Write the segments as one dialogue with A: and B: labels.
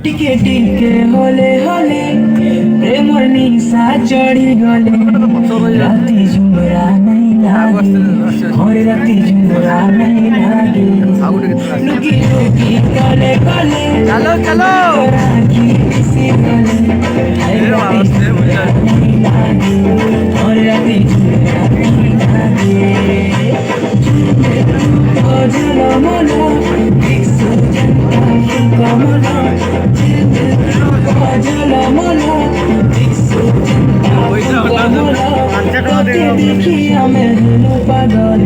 A: টিকে টিকে হলে হলে প্রেমর নিশা চড়ি গলে রাতি জুমরা নাই লাগে ঘরে রাতি জুমরা নাই লাগে লুকি লুকি কলে কলে চলো চলো রাখি সে কলে রাতি জুমরা নাই লাগে ঘরে রাতি জুমরা নাই লাগে ঝলো মলো দেখছো জনতা কমলা ঝলো মলো দেখছো জনতা কমলা দেখি আমি হলো পাগল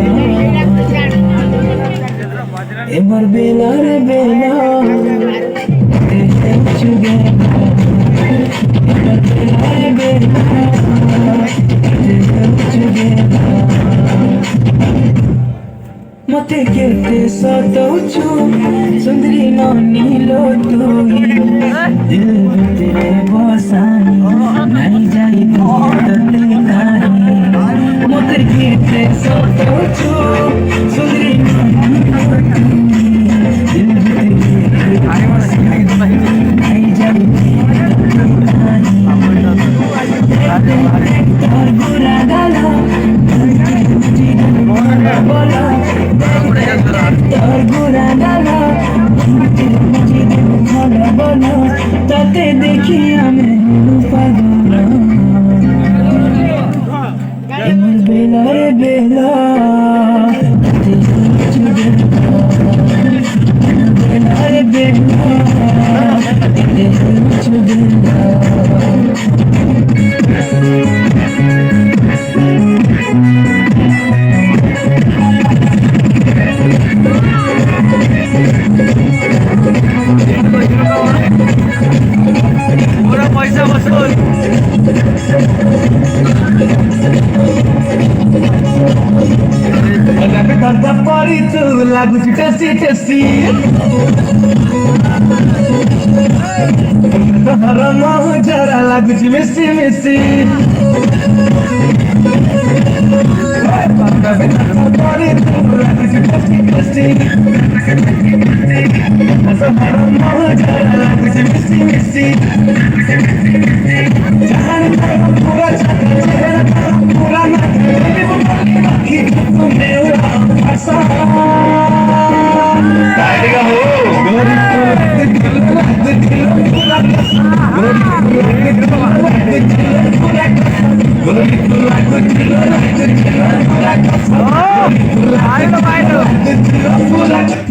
A: এবার বেলা রে বেলা চুগে এবার বেলা রে বেলা চুগে মতে কেতে সতৌছু সুন্দরী নীলো তুই দিল ভিতরে বসানি নাই যাই তোতে কাহি মতে কেতে সতৌছু সুন্দরী নীলো তুই দিল ভিতরে বসানি নাই যাই তোতে কাহি তোর গোরা গালা বলো তোর গোরা গালা বলো তাতে দেখি আমি পাগল এমন বেলা রে বেলা বেলা রে বেলা laguci tesi tesi haram jara laguci messi messi laguci tesi tesi haram jara laguci messi messi jahan pura chehra pura mati tumhe asa Kaiga ho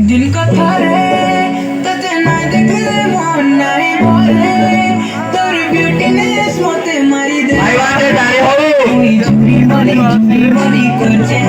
A: दिल का थारे तते नाई देखले मन नाई बोले तोर ब्यूटीनेस मते मारी दे भाई बात डाले हो चुरी वाली करछे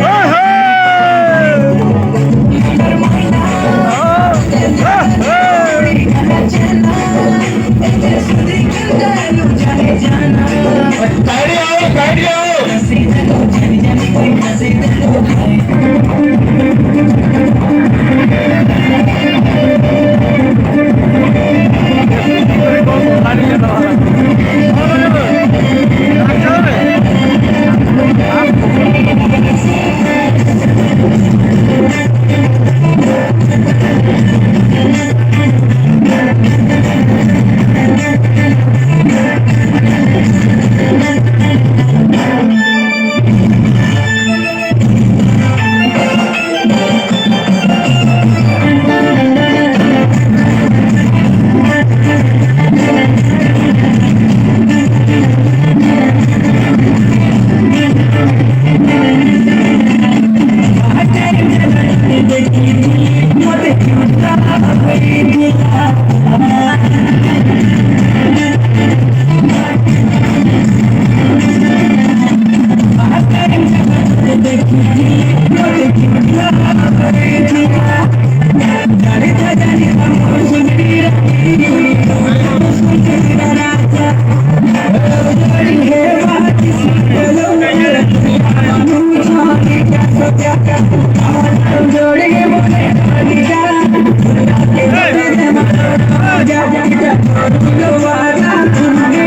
A: এটা করলো ওয়াদা তুমি